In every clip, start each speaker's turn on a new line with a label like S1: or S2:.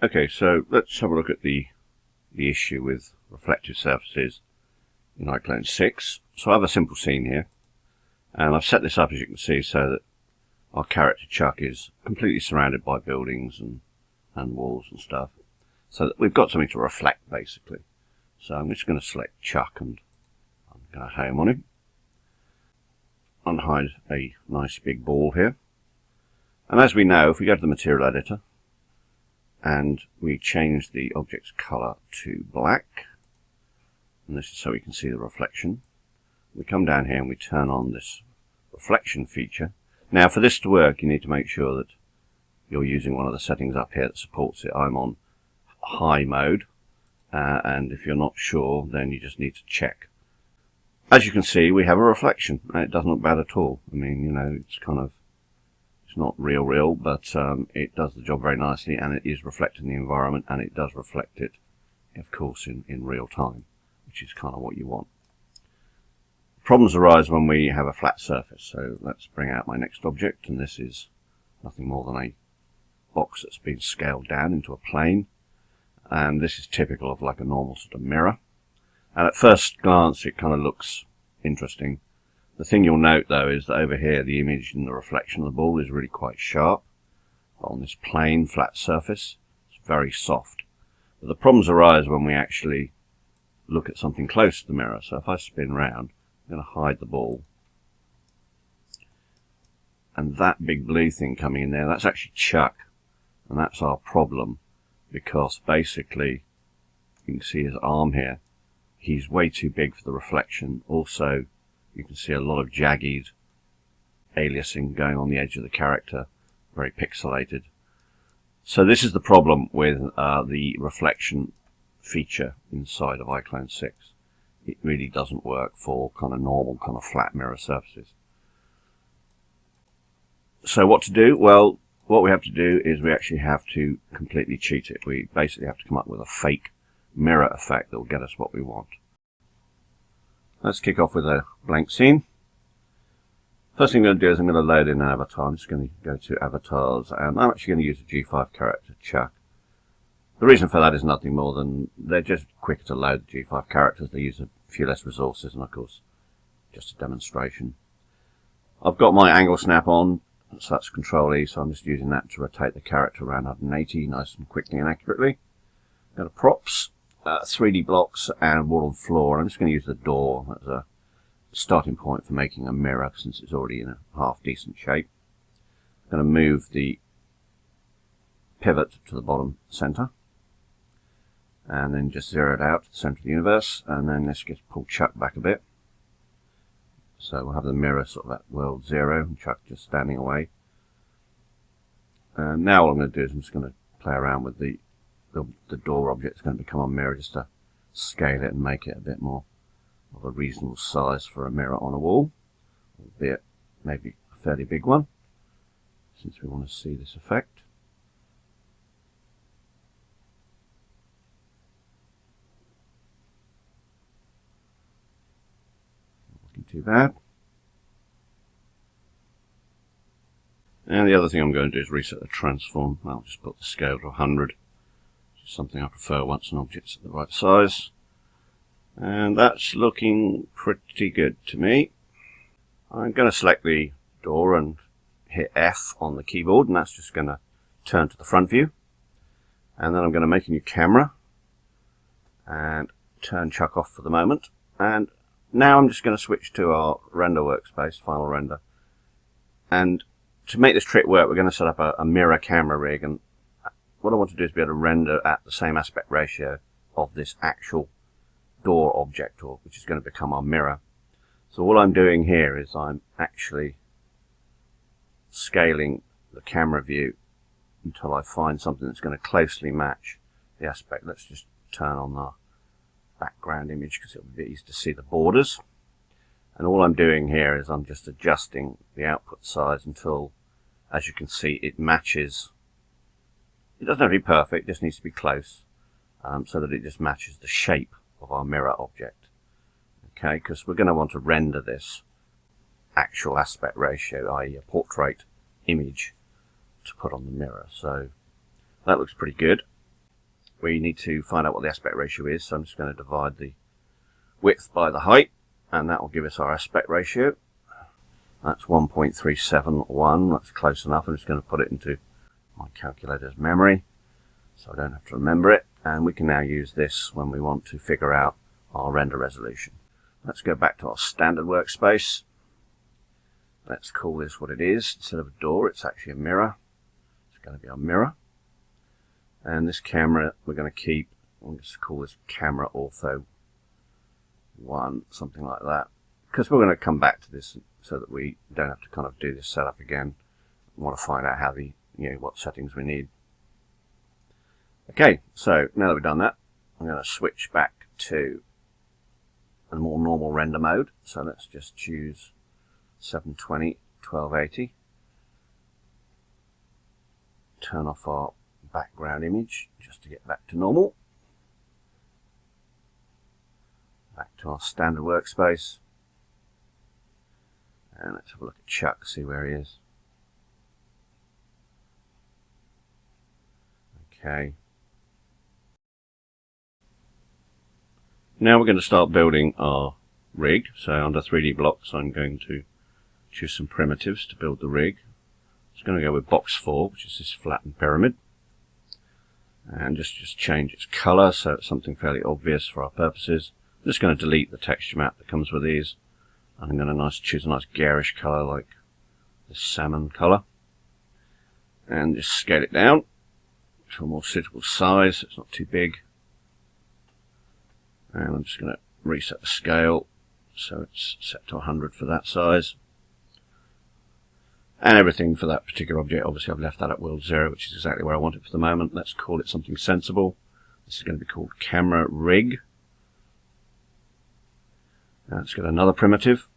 S1: Okay, so let's have a look at the issue with reflective surfaces in iClone 6. So I have a simple scene here, and I've set this up, as you can see, so that our character Chuck is completely surrounded by buildings and walls and stuff, so that we've got something to reflect, basically. So I'm just going to select Chuck, and I'm going to home on him, unhide a nice big ball here. And as we know, if we go to the material editor and we change the object's color to black, and this is so we can see the reflection, we come down here and we turn on this reflection feature. Now, for this to work, you need to make sure that you're using one of the settings up here that supports it. I'm on high mode, and if you're not sure, then you just need to check. As you can see, we have a reflection, and it doesn't look bad at all. I mean, you know, it's not real, but it does the job very nicely, and it is reflecting the environment, and it does reflect it, of course, in real time, which is kind of what you want. Problems arise when we have a flat surface, so let's bring out my next object, and this is nothing more than a box that's been scaled down into a plane, and this is typical of like a normal sort of mirror, and at first glance it kind of looks interesting. The thing you'll note, though, is that over here the image and the reflection of the ball is really quite sharp. On this plain, flat surface, it's very soft. But the problems arise when we actually look at something close to the mirror. So if I spin round, I'm going to hide the ball. And that big blue thing coming in there, that's actually Chuck. And that's our problem, because basically, you can see his arm here. He's way too big for the reflection. Also, you can see a lot of jagged aliasing going on the edge of the character, very pixelated. So this is the problem with the reflection feature inside of iClone 6. It really doesn't work for kind of normal, kind of flat mirror surfaces. So what to do? Well, what we have to do is we actually have to completely cheat it. We basically have to come up with a fake mirror effect that will get us what we want. Let's kick off with a blank scene. First thing I'm going to do is I'm going to load in an avatar. I'm just going to go to avatars, and I'm actually going to use a G5 character, Chuck. The reason for that is nothing more than they're just quicker to load the G5 characters. They use a few less resources, and of course, just a demonstration. I've got my angle snap on, so that's Control E, so I'm just using that to rotate the character around 180 nice and quickly and accurately. Go to props. 3D blocks and wall and floor. I'm just going to use the door as a starting point for making a mirror, since it's already in a half decent shape. I'm going to move the pivot to the bottom center, and then just zero it out to the center of the universe, and then let's just pull Chuck back a bit. So we'll have the mirror sort of at world 0 and Chuck just standing away. And now what I'm going to do is I'm just going to play around with the door object. Is going to become a mirror, just to scale it and make it a bit more of a reasonable size for a mirror on a wall, albeit maybe a fairly big one, since we want to see this effect. Not looking too bad. And the other thing I'm going to do is reset the transform. I'll just put the scale to 100. Something I prefer once an object's at the right size, and that's looking pretty good to me. I'm going to select the door and hit F on the keyboard, and that's just going to turn to the front view, and then I'm going to make a new camera and turn Chuck off for the moment. And now I'm just going to switch to our render workspace, final render, and to make this trick work, we're going to set up a mirror camera rig. And what I want to do is be able to render at the same aspect ratio of this actual door object, which is going to become our mirror. So all I'm doing here is I'm actually scaling the camera view until I find something that's going to closely match the aspect. Let's just turn on the background image because it'll be easy to see the borders. And all I'm doing here is I'm just adjusting the output size until, as you can see, it matches. It doesn't have to be perfect, it just needs to be close, so that it just matches the shape of our mirror object. Okay, because we're going to want to render this actual aspect ratio, i.e. a portrait image, to put on the mirror. So that looks pretty good. we need to find out what the aspect ratio is. So I'm just going to divide the width by the height, and that will give us our aspect ratio. That's 1.371. That's close enough. I'm just going to put it into my calculator's memory so I don't have to remember it, and we can now use this when we want to figure out our render resolution. Let's go back to our standard workspace. Let's call this what it is. Instead of a door, it's actually a mirror. It's going to be our mirror. And this camera we're going to keep, we'll just call this camera ortho 1, something like that, because we're going to come back to this so that we don't have to kind of do this setup again. We want to find out how the, what settings we need. Okay, so now that we've done that, I'm going to switch back to a more normal render mode. So let's just choose 720 1280. Turn off our background image just to get back to normal. Back to our standard workspace. And let's have a look at Chuck, see where he is. Okay. Now we're going to start building our rig. So under 3D blocks, I'm going to choose some primitives to build the rig. It's going to go with box 4, which is this flattened pyramid. And just change its color so it's something fairly obvious for our purposes. I'm just going to delete the texture map that comes with these. I'm going to choose a nice garish color like this salmon color. And just scale it down to a more suitable size so it's not too big. And I'm just going to reset the scale so it's set to 100 for that size. And everything for that particular object, obviously I've left that at world 0, which is exactly where I want it for the moment. Let's call it something sensible. This is going to be called camera rig. Now let's get another primitive.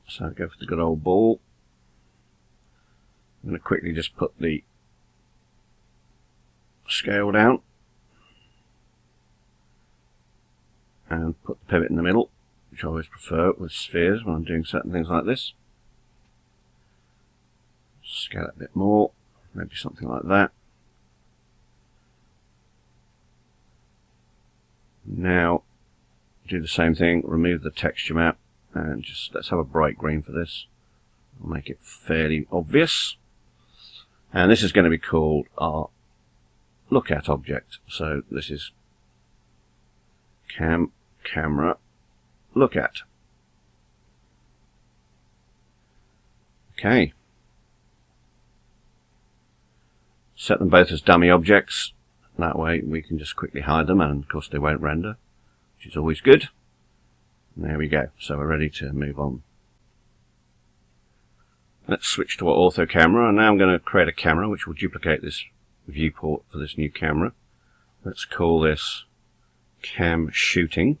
S1: So go for the good old ball. I'm going to quickly just put the scale down. And put the pivot in the middle, which I always prefer with spheres when I'm doing certain things like this. Scale it a bit more, maybe something like that. Now do the same thing, remove the texture map, and just let's have a bright green for this. I'll make it fairly obvious. And this is going to be called our look at object. So this is camera look at. Okay. Set them both as dummy objects. That way we can just quickly hide them, and of course they won't render, which is always good. And there we go. So we're ready to move on. Let's switch to our ortho camera, and now I'm going to create a camera which will duplicate this viewport for this new camera. Let's call this cam shooting.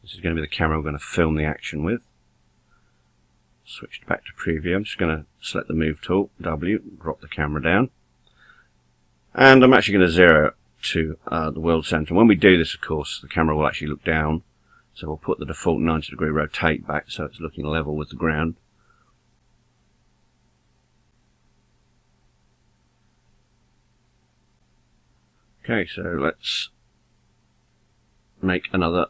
S1: This is going to be the camera we're going to film the action with. Switched back to preview. I'm just going to select the move tool, W, drop the camera down. And I'm actually going to zero to the world center. When we do this, of course, the camera will actually look down. So we'll put the default 90-degree rotate back so it's looking level with the ground. Okay, so let's make another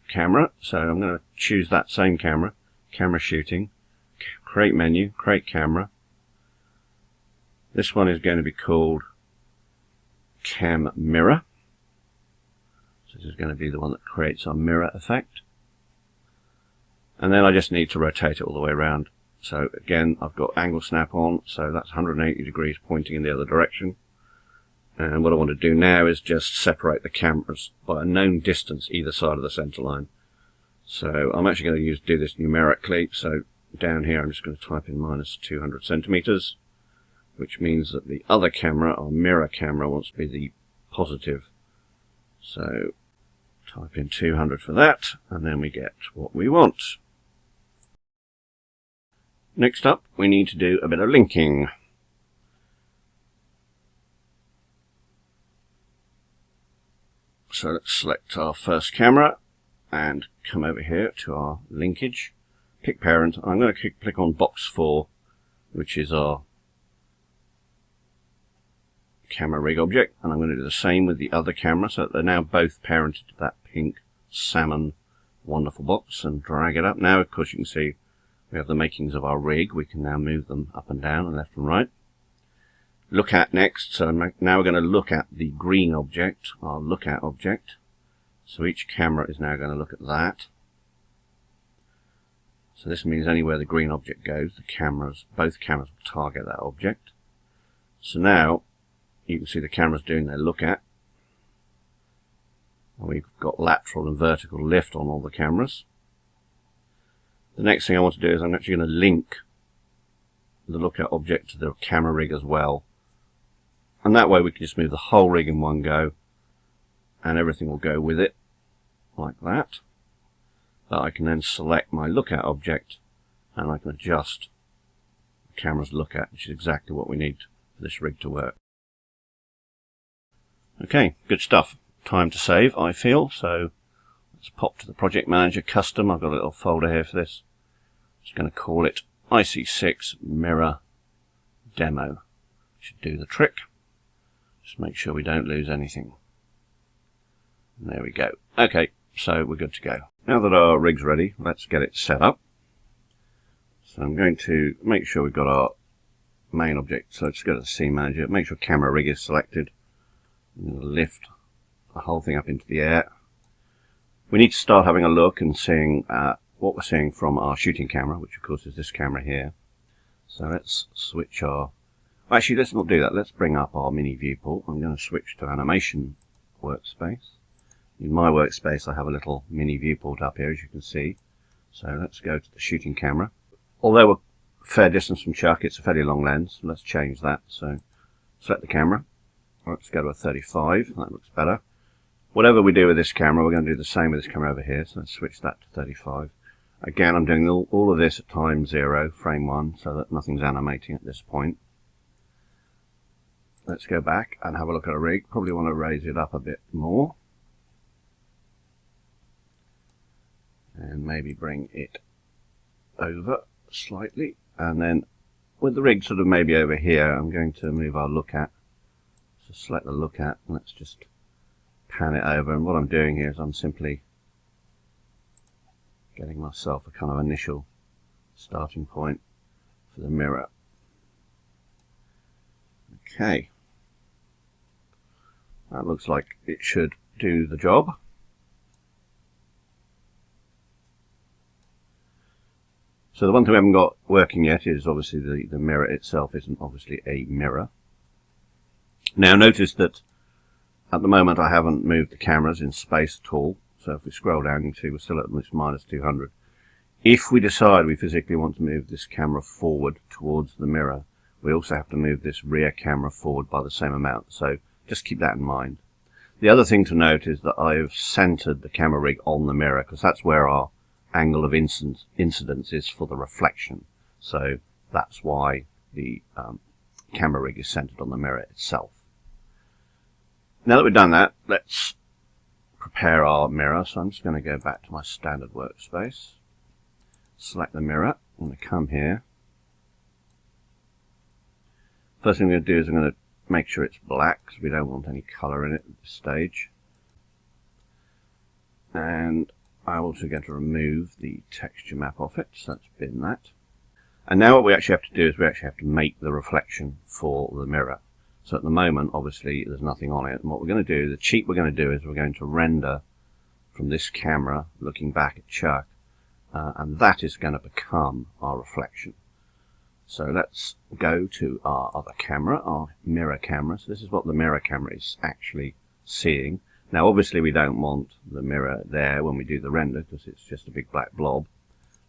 S1: camera. So I'm going to choose that same camera, camera shooting, create menu, create camera. This one is going to be called cam mirror. So this is going to be the one that creates our mirror effect. And then I just need to rotate it all the way around. So again, I've got angle snap on, so that's 180 degrees pointing in the other direction. And what I want to do now is just separate the cameras by a known distance either side of the center line. So I'm actually going to do this numerically. So down here I'm just going to type in minus 200 centimeters, which means that the other camera, our mirror camera, wants to be the positive. So type in 200 for that, and then we get what we want. Next up, we need to do a bit of linking. So let's select our first camera and come over here to our linkage. Pick parent. I'm going to click on box 4, which is our camera rig object, and I'm going to do the same with the other camera, so that they're now both parented to that pink salmon wonderful box, and drag it up. Now, of course, you can see we have the makings of our rig. We can now move them up and down and left and right. Look at next, so now we're going to look at the green object, our look at object. So each camera is now going to look at that. So this means anywhere the green object goes, both cameras will target that object. So now you can see the cameras doing their look at. And we've got lateral and vertical lift on all the cameras. The next thing I want to do is I'm actually going to link the look at object to the camera rig as well. And that way we can just move the whole rig in one go, and everything will go with it, like that. But I can then select my look at object, and I can adjust the camera's look at, which is exactly what we need for this rig to work. Okay, good stuff. Time to save, I feel. So let's pop to the Project Manager Custom. I've got a little folder here for this. Just going to call it IC6 Mirror Demo. Should do the trick. Just make sure we don't lose anything. And there we go. Okay, so we're good to go. Now that our rig's ready, let's get it set up. So I'm going to make sure we've got our main object. So just go to the Scene Manager, make sure camera rig is selected. I'm going to lift the whole thing up into the air. We need to start having a look and seeing what we're seeing from our shooting camera, which of course is this camera here. So let's switch our... Actually, let's not do that. Let's bring up our mini viewport. I'm going to switch to animation workspace. In my workspace I have a little mini viewport up here, as you can see. So let's go to the shooting camera. Although we're a fair distance from Chuck, it's a fairly long lens. Let's change that. So select the camera. Let's go to a 35. That looks better. Whatever we do with this camera, we're going to do the same with this camera over here. So let's switch that to 35. Again, I'm doing all of this at time 0, frame 1, so that nothing's animating at this point. Let's go back and have a look at our rig. Probably want to raise it up a bit more. And maybe bring it over slightly. And then with the rig sort of maybe over here, I'm going to move our look at. So select the look at, and let's just pan it over. And what I'm doing here is I'm simply getting myself a kind of initial starting point for the mirror. Okay. That looks like it should do the job. So the one thing we haven't got working yet is obviously the mirror itself isn't obviously a mirror. Now notice that at the moment I haven't moved the cameras in space at all. So if we scroll down, you can see we're still at this minus 200. If we decide we physically want to move this camera forward towards the mirror, we also have to move this rear camera forward by the same amount. So just keep that in mind. The other thing to note is that I've centered the camera rig on the mirror, because that's where our angle of incidence is for the reflection. So that's why the camera rig is centered on the mirror itself. Now that we've done that, let's prepare our mirror. So I'm just going to go back to my standard workspace, select the mirror. I'm going to come here. First thing I'm going to do is I'm going to make sure it's black, because we don't want any colour in it at this stage. And I'm also going to remove the texture map off it, so let's bin that. And now what we actually have to do is we actually have to make the reflection for the mirror. So at the moment, obviously, there's nothing on it. And what we're going to do, the cheat we're going to do is we're going to render from this camera looking back at Chuck, and that is going to become our reflection. So let's go to our other camera, our mirror camera. So this is what the mirror camera is actually seeing. Now obviously we don't want the mirror there when we do the render, because it's just a big black blob.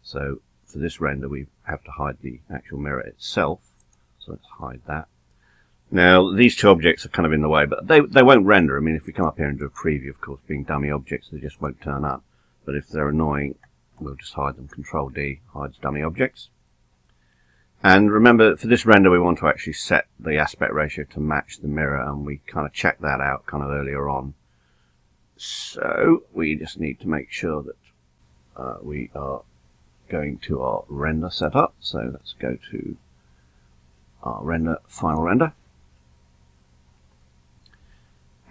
S1: So for this render we have to hide the actual mirror itself. So let's hide that. Now these two objects are kind of in the way, but they won't render. I mean, if we come up here and do a preview, of course, being dummy objects, they just won't turn up. But if they're annoying, we'll just hide them. Control D hides dummy objects. And remember, for this render we want to actually set the aspect ratio to match the mirror, and we kind of checked that out kind of earlier on. So we just need to make sure that we are going to our render setup. So let's go to our render, final render.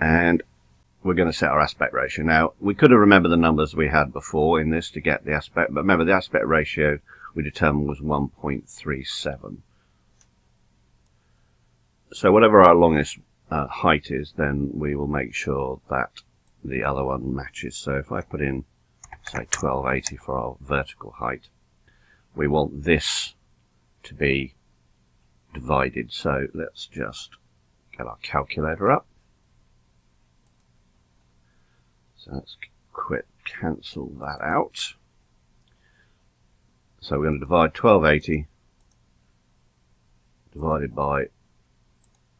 S1: And we're going to set our aspect ratio. Now, we could have remembered the numbers we had before in this to get the aspect, but remember the aspect ratio we determined was 1.37. So whatever our longest height is, then we will make sure that the other one matches. So if I put in, say, 1280 for our vertical height, we want this to be divided. So let's just get our calculator up. So let's cancel that out. So we're going to divide 1280 divided by,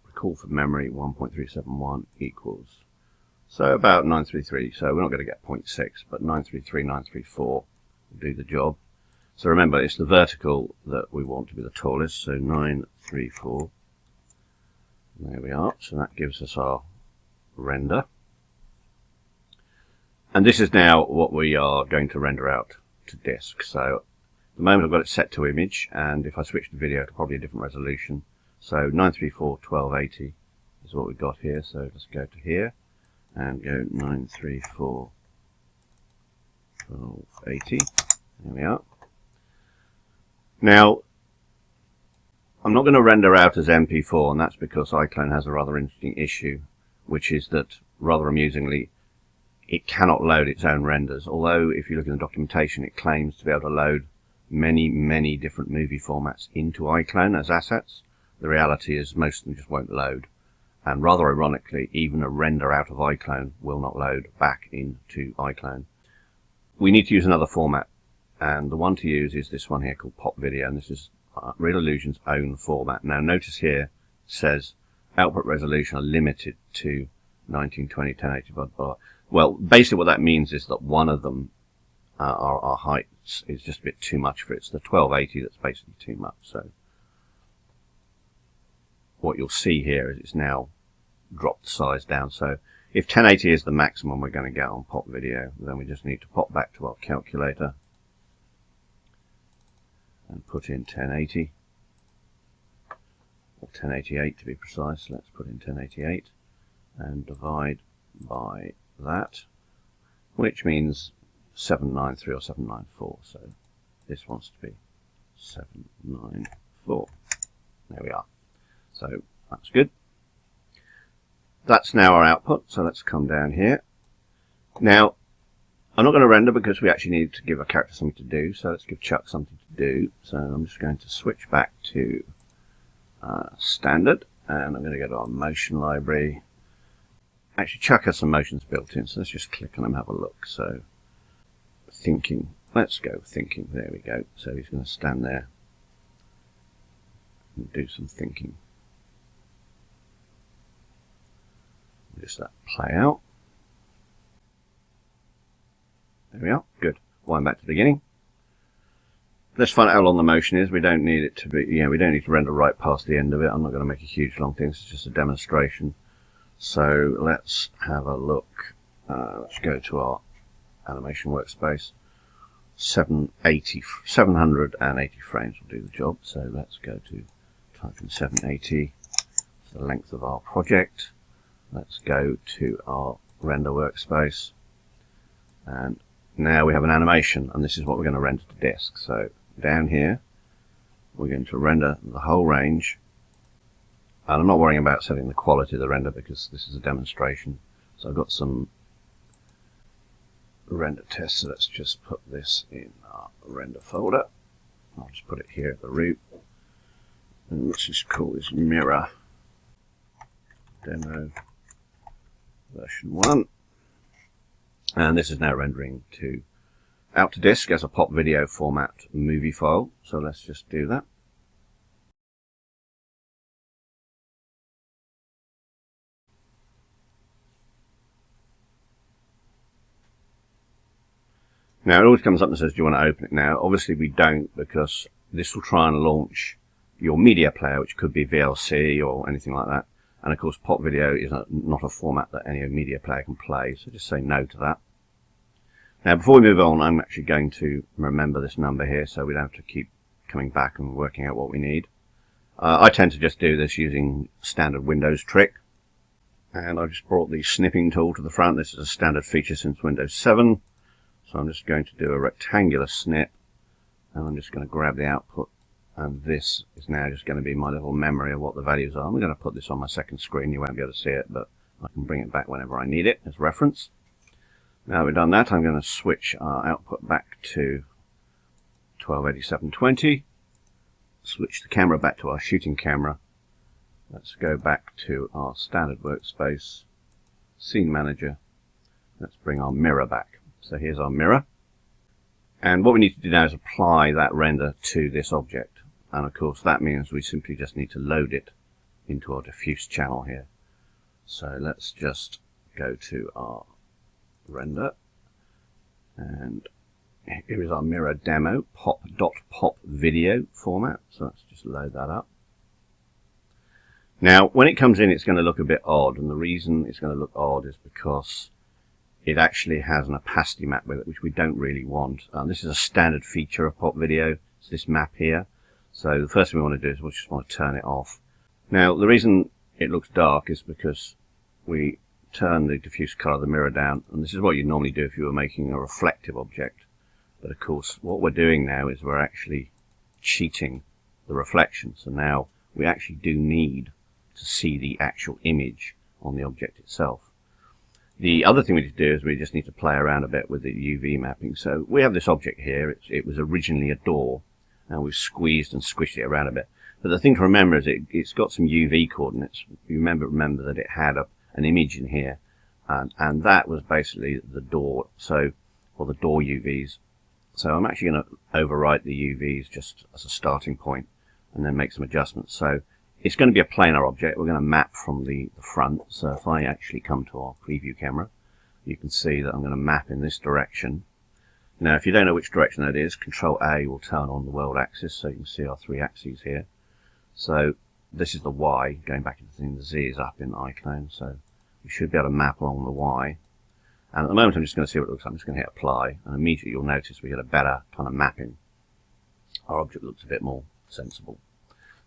S1: recall from memory, 1.371 equals, so about 933. So we're not going to get 0.6, but 933, 934 will do the job. So remember, it's the vertical that we want to be the tallest, so 934. There we are. So that gives us our render. And this is now what we are going to render out to disk. So at the moment I've got it set to image, and if I switch to video to probably a different resolution. So 934 1280 is what we've got here. So let's go to here and go 934 1280. There we are. Now, I'm not going to render out as MP4, and that's because iClone has a rather interesting issue, which is that, rather amusingly, it cannot load its own renders, although if you look in the documentation it claims to be able to load many different movie formats into iClone as assets. The reality is most of them just won't load, and rather ironically, even a render out of iClone will not load back into iClone. We need to use another format, and the one to use is this one here called Pop Video, and this is Real Illusion's own format. Now notice here it says output resolution are limited to 1920 1080 blah blah. Well, basically what that means is that one of them, our heights, is just a bit too much for it. It's the 1280 that's basically too much. So what you'll see here is it's now dropped the size down. So if 1080 is the maximum we're going to get on Pop Video, then we just need to pop back to our calculator and put in 1080, or 1088 to be precise. Let's put in 1088 and divide by that, which means 793 or 794. So this wants to be 794. There we are. So that's good. That's now our output. So let's come down here. Now, I'm not going to render because we actually need to give a character something to do. So let's give Chuck something to do. So I'm just going to switch back to standard, and I'm going to go to our motion library. Actually, Chuck has some motions built in, so let's just click on them and have a look. So, thinking. Let's go thinking. There we go. So he's going to stand there and do some thinking. Just let that play out. There we are. Good. Wind back to the beginning. Let's find out how long the motion is. We don't need it to be, we don't need to render right past the end of it. I'm not going to make a huge long thing. This is just a demonstration. So let's have a look. Let's go to our animation workspace. 780 frames will do the job. So let's go to type in 780 for the length of our project. Let's go to our render workspace, and now we have an animation, and this is what we're going to render to disk. So down here we're going to render the whole range. And I'm not worrying about setting the quality of the render because this is a demonstration. So I've got some render tests, so let's just put this in our render folder. I'll just put it here at the root. And let's just call this mirror demo version 1. And this is now rendering out to disk as a Pop Video format movie file. So let's just do that. Now it always comes up and says, do you want to open it now? Obviously we don't, because this will try and launch your media player, which could be VLC or anything like that. And of course Pop Video is not a format that any media player can play, so just say no to that. Now before we move on, I'm actually going to remember this number here so we don't have to keep coming back and working out what we need. I tend to just do this using standard Windows trick. And I've just brought the snipping tool to the front. This is a standard feature since Windows 7. So I'm just going to do a rectangular snip, and I'm just going to grab the output, and this is now just going to be my little memory of what the values are. I'm going to put this on my second screen. You won't be able to see it, but I can bring it back whenever I need it as reference. Now that we've done that, I'm going to switch our output back to 1280-720, switch the camera back to our shooting camera. Let's go back to our standard workspace, scene manager. Let's bring our mirror back. So here's our mirror. And what we need to do now is apply that render to this object. And of course that means we simply just need to load it into our diffuse channel here. So let's just go to our render. And here is our mirror demo, pop.pop video format. So let's just load that up. Now, when it comes in, it's going to look a bit odd, and the reason it's going to look odd is because it actually has an opacity map with it, which we don't really want. This is a standard feature of pop video. It's this map here. So the first thing we want to do is we just want to turn it off. Now, the reason it looks dark is because we turn the diffuse color of the mirror down, and this is what you'd normally do if you were making a reflective object. But of course, what we're doing now is we're actually cheating the reflection. So now we actually do need to see the actual image on the object itself. The other thing we need to do is we just need to play around a bit with the UV mapping. So we have this object here. It was originally a door, and we've squeezed and squished it around a bit. But the thing to remember is it's got some UV coordinates. You remember that it had an image in here, and that was basically the door, or the door UVs. So I'm actually going to overwrite the UVs just as a starting point, and then make some adjustments. So it's going to be a planar object. We're going to map from the front. So if I actually come to our preview camera, you can see that I'm going to map in this direction. Now, if you don't know which direction that is, Control A will turn on the world axis, so you can see our three axes here. So this is the Y, going back into the thing. The Z is up in iClone, so we should be able to map along the Y. And at the moment, I'm just going to see what it looks like. I'm just going to hit Apply, and immediately you'll notice we get a better kind of mapping. Our object looks a bit more sensible.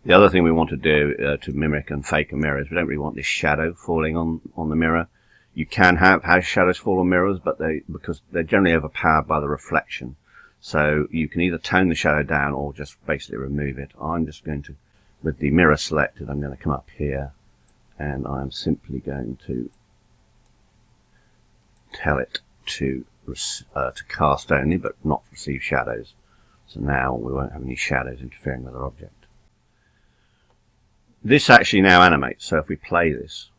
S1: The other thing we want to do to mimic and fake a mirror is we don't really want this shadow falling on the mirror. You can have shadows fall on mirrors, but because they're generally overpowered by the reflection. So you can either tone the shadow down or just basically remove it. I'm just going to, with the mirror selected, I'm going to come up here, and I'm simply going to tell it to cast only, but not receive shadows. So now we won't have any shadows interfering with our object. This actually now animates, so if we play this,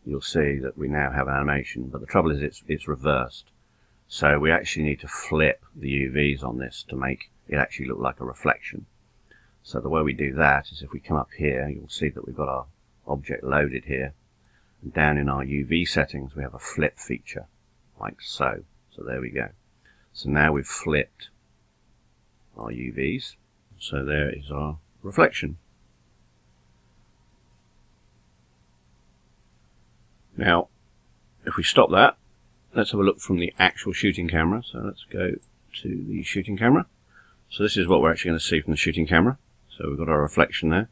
S1: you'll see that we now have an animation, but the trouble is it's reversed. So we actually need to flip the UVs on this to make it actually look like a reflection. So the way we do that is if we come up here, you'll see that we've got our object loaded here. And down in our UV settings, we have a flip feature, like so. So there we go. So now we've flipped our UVs. So there is our reflection. Now, if we stop that, let's have a look from the actual shooting camera. So let's go to the shooting camera. So this is what we're actually going to see from the shooting camera. So we've got our reflection there.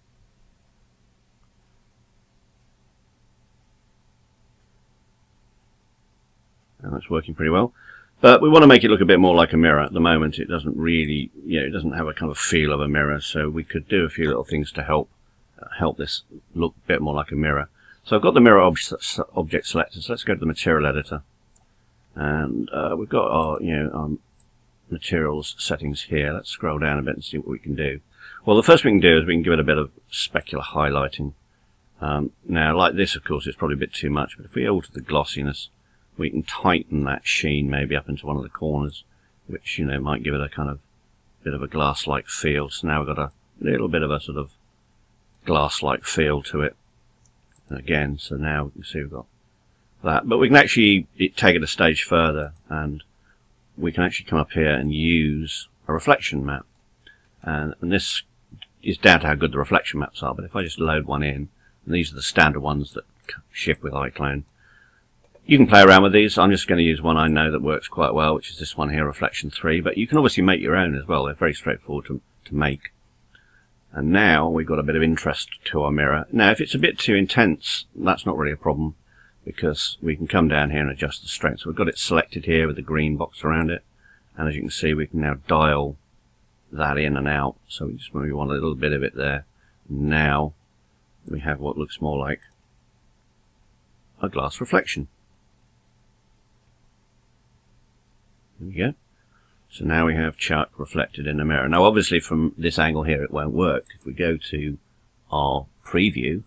S1: And that's working pretty well. But we want to make it look a bit more like a mirror. At the moment, it doesn't really, it doesn't have a kind of feel of a mirror. So we could do a few little things to help this look a bit more like a mirror. So I've got the mirror object selected, so let's go to the material editor. And we've got our, our materials settings here. Let's scroll down a bit and see what we can do. Well, the first thing we can do is we can give it a bit of specular highlighting. Now, like this, of course, it's probably a bit too much, but if we alter the glossiness, we can tighten that sheen maybe up into one of the corners, which, might give it a kind of bit of a glass-like feel. So now we've got a little bit of a sort of glass-like feel to it. Again, so now you see we've got that, but we can actually take it a stage further, and we can actually come up here and use a reflection map, and this is down to how good the reflection maps are. But if I just load one in, and these are the standard ones that ship with iClone, you can play around with these. I'm just going to use one I know that works quite well, which is this one here, Reflection 3, but you can obviously make your own as well. They're very straightforward to make. And now we've got a bit of interest to our mirror. Now, if it's a bit too intense, that's not really a problem. because we can come down here and adjust the strength. So we've got it selected here with the green box around it, and as you can see, we can now dial that in and out. So we just maybe want a little bit of it there. Now we have what looks more like a glass reflection. There we go. So now we have Chuck reflected in the mirror. Now obviously from this angle here it won't work. If we go to our preview,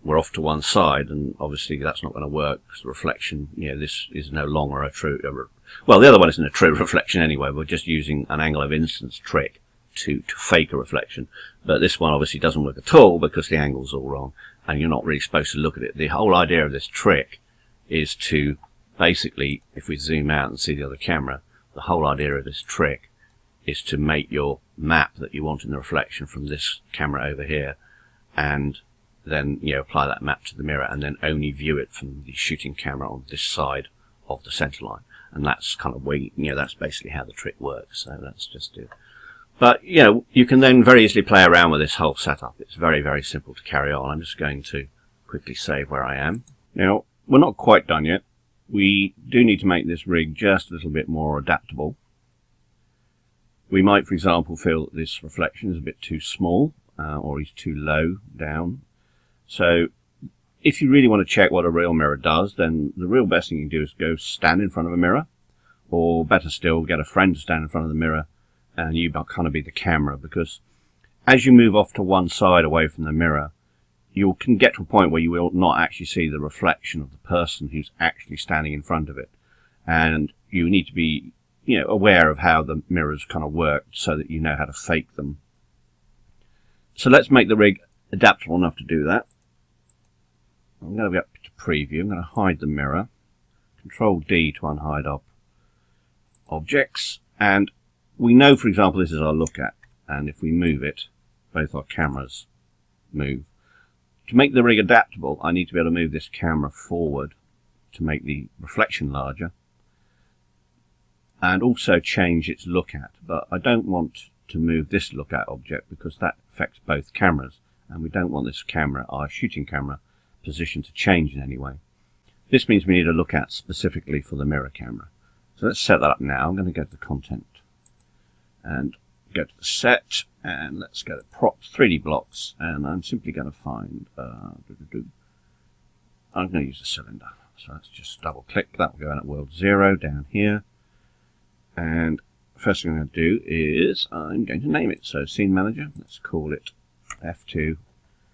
S1: we're off to one side, and obviously that's not going to work because the reflection, this is no longer a true, well, the other one isn't a true reflection anyway. We're just using an angle of incidence trick to fake a reflection. But this one obviously doesn't work at all because the angle's all wrong, and you're not really supposed to look at it. The whole idea of this trick is to basically, if we zoom out and see the other camera, the whole idea of this trick is to make your map that you want in the reflection from this camera over here, and then apply that map to the mirror, and then only view it from the shooting camera on this side of the center line. And that's kind of where that's basically how the trick works. So that's just it. But you can then very easily play around with this whole setup. It's very, very simple to carry on. I'm just going to quickly save where I am. Now we're not quite done yet. We do need to make this rig just a little bit more adaptable. We might, for example, feel that this reflection is a bit too small, or is too low down. So if you really want to check what a real mirror does, then the real best thing you can do is go stand in front of a mirror, or better still, get a friend to stand in front of the mirror and you kind of be the camera, because as you move off to one side away from the mirror, you can get to a point where you will not actually see the reflection of the person who's actually standing in front of it. And you need to be aware of how the mirrors kind of work so that you know how to fake them. So let's make the rig adaptable enough to do that. I'm going to go up to preview. I'm going to hide the mirror. Control D to unhide our objects. And we know, for example, this is our look at. And if we move it, both our cameras move. To make the rig adaptable, I need to be able to move this camera forward to make the reflection larger, and also change its look at. But I don't want to move this look at object because that affects both cameras, and we don't want this camera, our shooting camera, position to change in any way. This means we need a look at specifically for the mirror camera. So let's set that up now. I'm going to go to the content and go to the set, and let's go to props, 3D blocks, and I'm simply going to find I'm going to use a cylinder. So let's just double click. That will go in at world 0 down here, and first thing I'm going to do is I'm going to name it. So scene manager, let's call it F2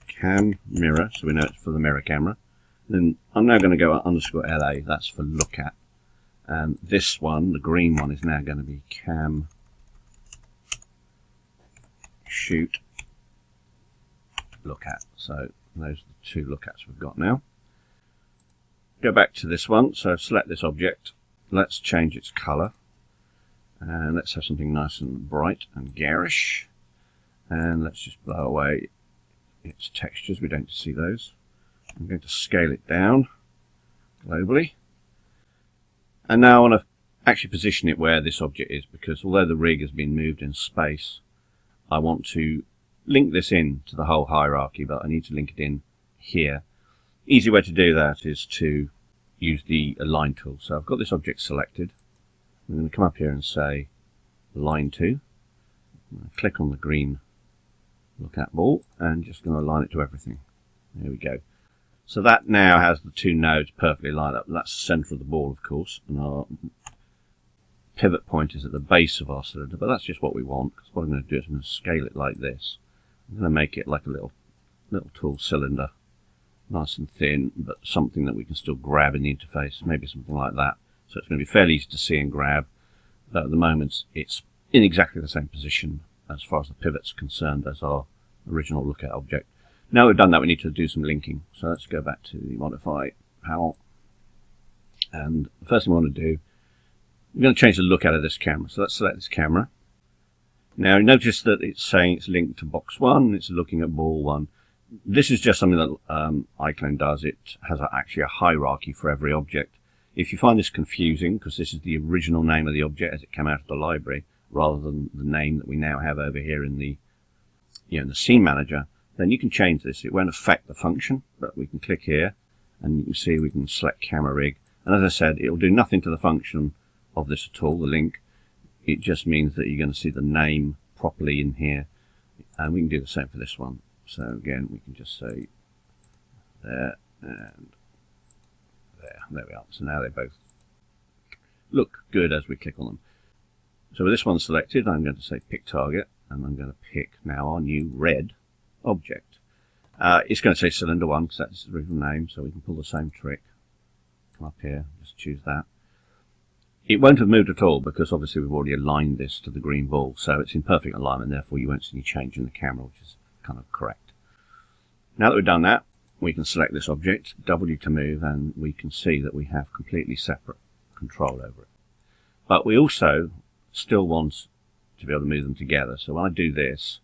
S1: cam mirror, so we know it's for the mirror camera. Then I'm now going to go underscore LA, that's for look at. And this one, the green one, is now going to be cam shoot look at. So those are the two look ats we've got now. Go back to this one, so select this object. Let's change its color, and let's have something nice and bright and garish, and let's just blow away its textures. We don't see those. I'm going to scale it down globally, and now I want to actually position it where this object is, because although the rig has been moved in space, I want to link this in to the whole hierarchy, but I need to link it in here. Easy way to do that is to use the align tool. So I've got this object selected. I'm going to come up here and say align to. I'm going to click on the green look at ball and just going to align it to everything. There we go. So that now has the two nodes perfectly lined up. That's the center of the ball, of course, and our pivot point is at the base of our cylinder, but that's just what we want, because what I'm going to do is I'm going to scale it like this. I'm going to make it like a little tool cylinder, nice and thin, but something that we can still grab in the interface, maybe something like that. So it's going to be fairly easy to see and grab, but at the moment it's in exactly the same position as far as the pivot's concerned as our original look at object. Now we've done that, we need to do some linking. So let's go back to the modify panel, and the first thing we want to do, we're going to change the look out of this camera. So let's select this camera. Now notice that it's saying it's linked to box 1, it's looking at ball 1. This is just something that iClone does. It has actually a hierarchy for every object. If you find this confusing, because this is the original name of the object as it came out of the library, rather than the name that we now have over here in the in the scene manager, then you can change this. It won't affect the function, but we can click here and you can see we can select camera rig, and as I said, it will do nothing to the function of this at all, the link. It just means that you're going to see the name properly in here, and we can do the same for this one. So again, we can just say there and there we are. So now they both look good as we click on them. So with this one selected, I'm going to say pick target, and I'm going to pick now our new red object. It's going to say cylinder 1 because that's its original name, so we can pull the same trick. Come up here, just choose that. It won't have moved at all because obviously we've already aligned this to the green ball, so it's in perfect alignment, therefore you won't see any change in the camera, which is kind of correct. Now that we've done that, we can select this object, W to move, and we can see that we have completely separate control over it. But we also still want to be able to move them together, so when I do this,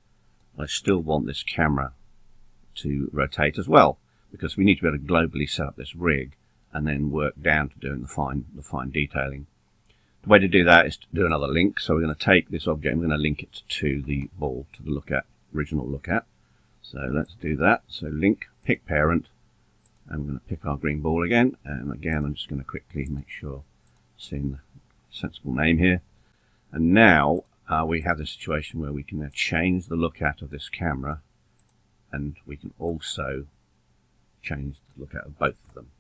S1: I still want this camera to rotate as well, because we need to be able to globally set up this rig and then work down to doing the fine detailing. The way to do that is to do another link. So we're going to take this object and we're going to link it to the ball, to the original look at. So let's do that. So link, pick parent, and we're going to pick our green ball again. And again, I'm just going to quickly make sure I'm seeing the sensible name here. And now we have the situation where we can now change the look at of this camera, and we can also change the look at of both of them.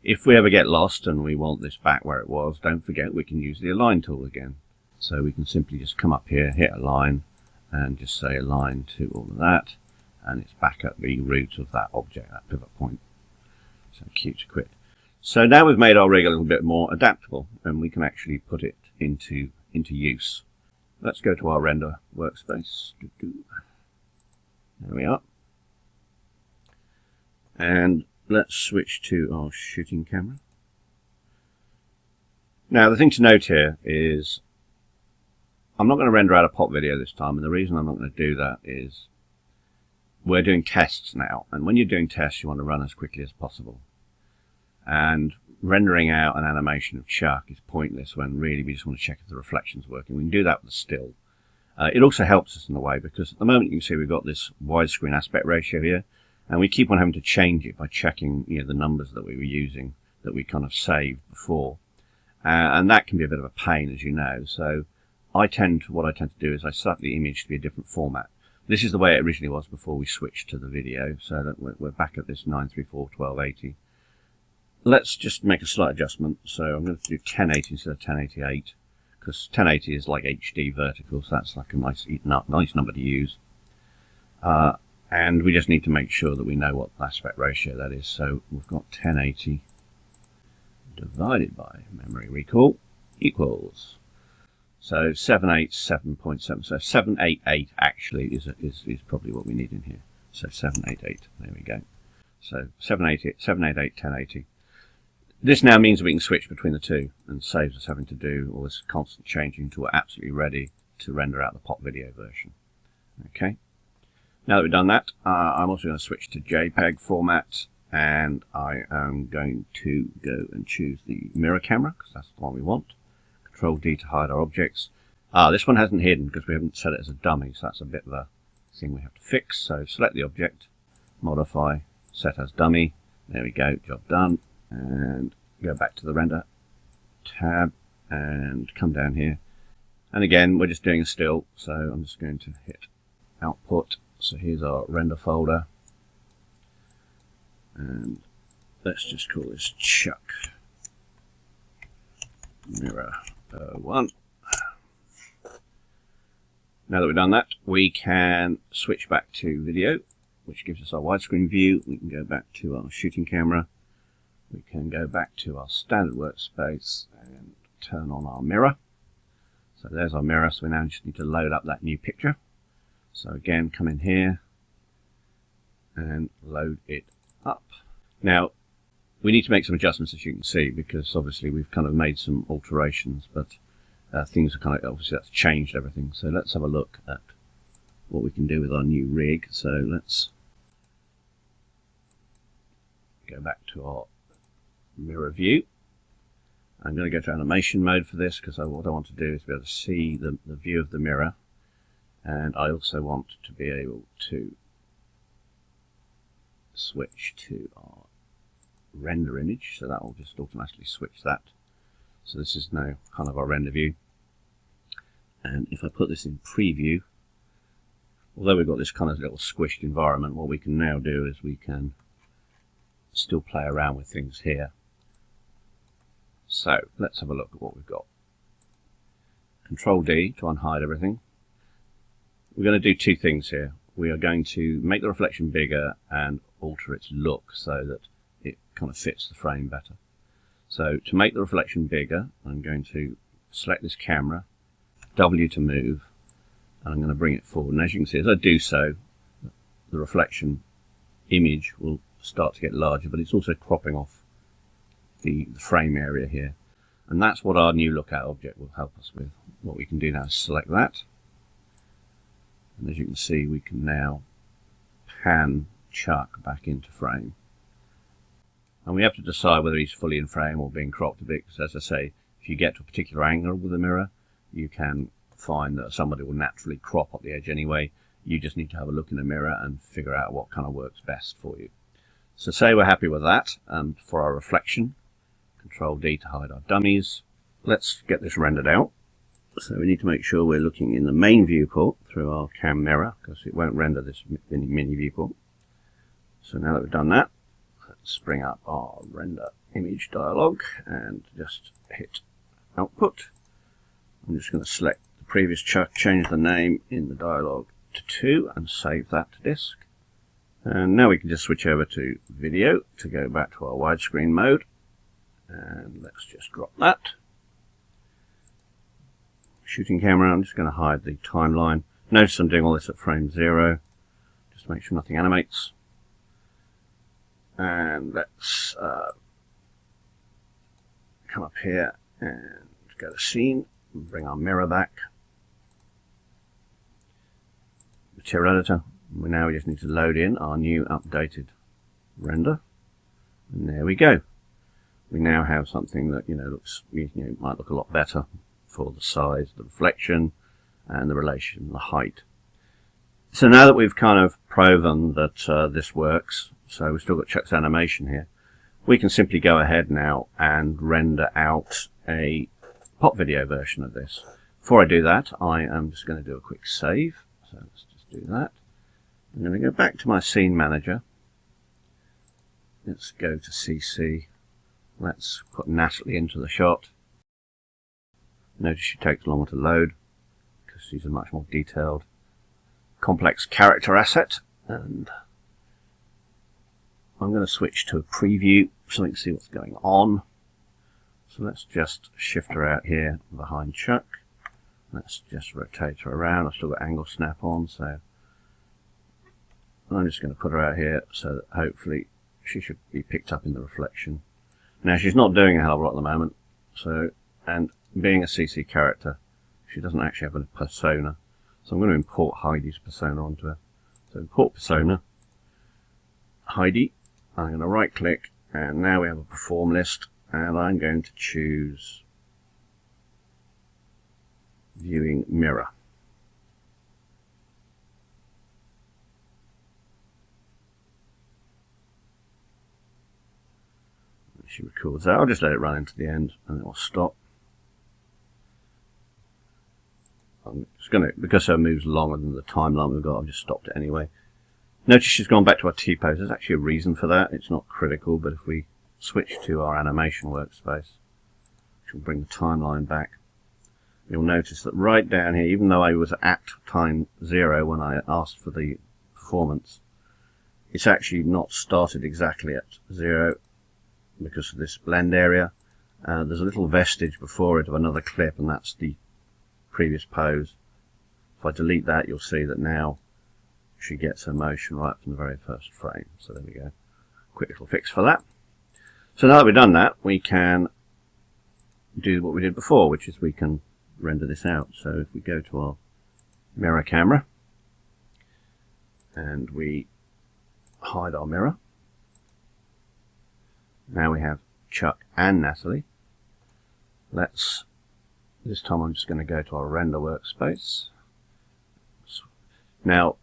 S1: If we ever get lost and we want this back where it was, don't forget we can use the align tool again. So we can simply just come up here, hit align, and just say align to all of that, and it's back at the root of that object, that pivot point. So cute to quit. So now we've made our rig a little bit more adaptable, and we can actually put it into use. Let's go to our render workspace. There we are. And let's switch to our shooting camera. Now the thing to note here is I'm not going to render out a pop video this time, and the reason I'm not going to do that is we're doing tests now, and when you're doing tests you want to run as quickly as possible, and rendering out an animation of Chuck is pointless when really we just want to check if the reflection's working. We can do that with the still. It also helps us in a way because at the moment you can see we've got this widescreen aspect ratio here, and we keep on having to change it by checking, you know, the numbers that we were using that we kind of saved before, and that can be a bit of a pain, as you know. So what I tend to do is I set the image to be a different format. This is the way it originally was before we switched to the video, so that we're back at this 934/1280. Let's just make a slight adjustment. So I'm going to do 1080 instead of 1088 because 1080 is like HD vertical, so that's like a nice number to use. And we just need to make sure that we know what aspect ratio that is. So we've got 1080 divided by memory recall equals, so 787.7. So 788 actually is probably what we need in here. So 788. There we go. So 788, 1080. This now means we can switch between the two and saves us having to do all this constant changing until we're absolutely ready to render out the pop video version. Okay. Now that we've done that, I'm also going to switch to JPEG format, and I am going to go and choose the mirror camera because that's the one we want. Control D to hide our objects. This one hasn't hidden because we haven't set it as a dummy, so that's a bit of a thing we have to fix. So select the object, modify, set as dummy. There we go, job done. And go back to the render tab and come down here. And again, we're just doing a still, so I'm just going to hit output. So here's our render folder, and let's just call this Chuck Mirror 1. Now that we've done that, we can switch back to video, which gives us our widescreen view. We can go back to our shooting camera. We can go back to our standard workspace and turn on our mirror. So there's our mirror, so we now just need to load up that new picture. So again, come in here and load it up. Now, we need to make some adjustments, as you can see, because obviously we've kind of made some alterations, but things are kind of, obviously that's changed everything. So let's have a look at what we can do with our new rig. So let's go back to our mirror view. I'm going to go to animation mode for this because what I want to do is be able to see the view of the mirror, and I also want to be able to switch to our render image, so that will just automatically switch that. So this is now kind of our render view. And if I put this in preview, although we've got this kind of little squished environment, what we can now do is we can still play around with things here. So let's have a look at what we've got. Control D to unhide everything. We're going to do two things here. We are going to make the reflection bigger and alter its look so that it kind of fits the frame better. So to make the reflection bigger, I'm going to select this camera, W to move, and I'm going to bring it forward. And as you can see, as I do so, the reflection image will start to get larger, but it's also cropping off the frame area here. And that's what our new lookout object will help us with. What we can do now is select that. And as you can see, we can now pan Chuck back into frame. And we have to decide whether he's fully in frame or being cropped a bit, because as I say, if you get to a particular angle with the mirror, you can find that somebody will naturally crop at the edge anyway. You just need to have a look in the mirror and figure out what kind of works best for you. So say we're happy with that. For our reflection, Control D to hide our dummies. Let's get this rendered out. So we need to make sure we're looking in the main viewport through our cam mirror, because it won't render this mini viewport. So now that we've done that, let's bring up our render image dialog and just hit output. I'm just going to select the previous Chuck, change the name in the dialog to 2 and save that to disk. And now we can just switch over to video to go back to our widescreen mode. And let's just drop that. Shooting camera, I'm just going to hide the timeline. Notice I'm doing all this at frame 0, just to make sure nothing animates. And let's come up here and go to scene and bring our mirror back. Material editor. Now we just need to load in our new updated render. And there we go. We now have something that looks might look a lot better for the size, the reflection, and the relation, the height. So now that we've kind of proven that this works, so we've still got Chuck's animation here, we can simply go ahead now and render out a pop video version of this. Before I do that, I am just going to do a quick save. So let's just do that. I'm going to go back to my scene manager. Let's go to CC. Let's put Natalie into the shot. Notice she takes longer to load because she's a much more detailed, complex character asset. And I'm going to switch to a preview so we can see what's going on. So let's just shift her out here behind Chuck. Let's just rotate her around. I've still got angle snap on, so I'm just going to put her out here so that hopefully she should be picked up in the reflection. Now she's not doing a hell of a lot at the moment, and being a CC character, she doesn't actually have a persona. So I'm going to import Heidi's persona onto her. So import persona, Heidi. I'm going to right click, and now we have a perform list, and I'm going to choose viewing mirror. She records that. I'll just let it run into the end and it will stop. I'm just going to, because her moves longer than the timeline we've got, I've just stopped it anyway. Notice she's gone back to our T-pose. There's actually a reason for that. It's not critical, but if we switch to our animation workspace, which will bring the timeline back, you'll notice that right down here, even though I was at time 0 when I asked for the performance, it's actually not started exactly at 0 because of this blend area. There's a little vestige before it of another clip, and that's the previous pose. If I delete that, you'll see that now she gets her motion right from the very first frame. So there we go. Quick little fix for that. So now that we've done that, we can do what we did before, which is we can render this out. So if we go to our mirror camera and we hide our mirror, now we have Chuck and Natalie. This time I'm just going to go to our render workspace. Now,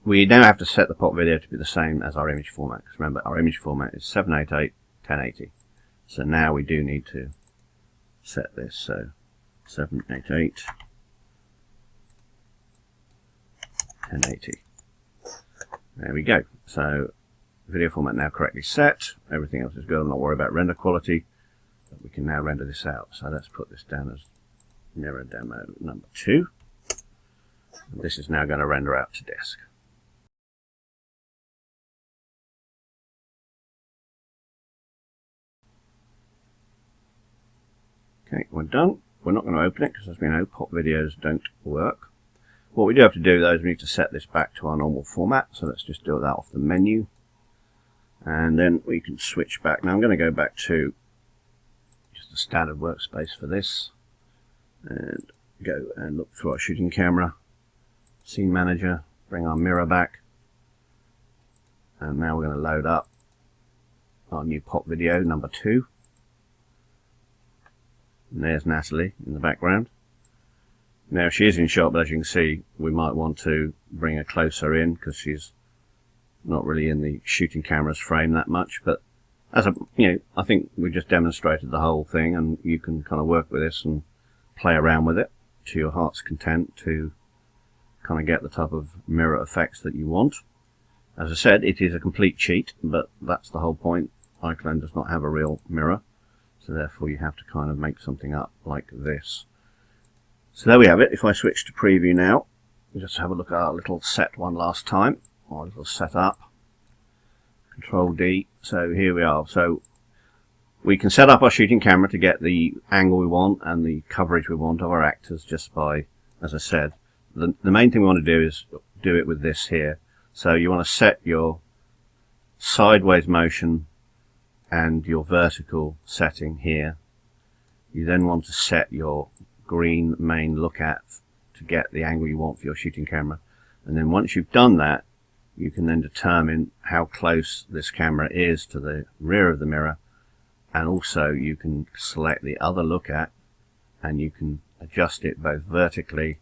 S1: we now have to set the pop video to be the same as our image format, because remember our image format is 788 1080. So now we do need to set this, so 788 1080. There we go. So video format now correctly set. Everything else is good. I'm not worried about render quality. But we can now render this out. So let's put this down as mirror demo number 2. And this is now going to render out to disk. Okay, we're done. We're not going to open it because, as we know, pop videos don't work. What we do have to do, though, is we need to set this back to our normal format. So let's just do that off the menu. And then we can switch back. Now I'm going to go back to just a standard workspace for this. And go and look through our shooting camera. Scene manager. Bring our mirror back. And now we're going to load up our new pop video number 2. And there's Natalie in the background. Now she is in shot, but as you can see, we might want to bring her closer in because she's not really in the shooting camera's frame that much. But as I think we just demonstrated the whole thing, and you can kind of work with this and play around with it to your heart's content to kind of get the type of mirror effects that you want. As I said, it is a complete cheat, but that's the whole point. iClone does not have a real mirror, so therefore you have to kind of make something up like this. So there we have it. If I switch to preview now, just have a look at our little set one last time, our little setup. Control D. So here we are. So we can set up our shooting camera to get the angle we want and the coverage we want of our actors just by, as I said, the main thing we want to do is do it with this here. So you want to set your sideways motion and your vertical setting here. You then want to set your green main look at to get the angle you want for your shooting camera, and then once you've done that, you can then determine how close this camera is to the rear of the mirror, and also you can select the other look at and you can adjust it both vertically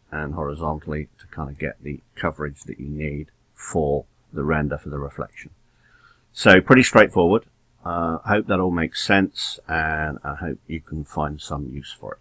S1: and horizontally to kind of get the coverage that you need for the render for the reflection. So pretty straightforward. I hope that all makes sense, and I hope you can find some use for it.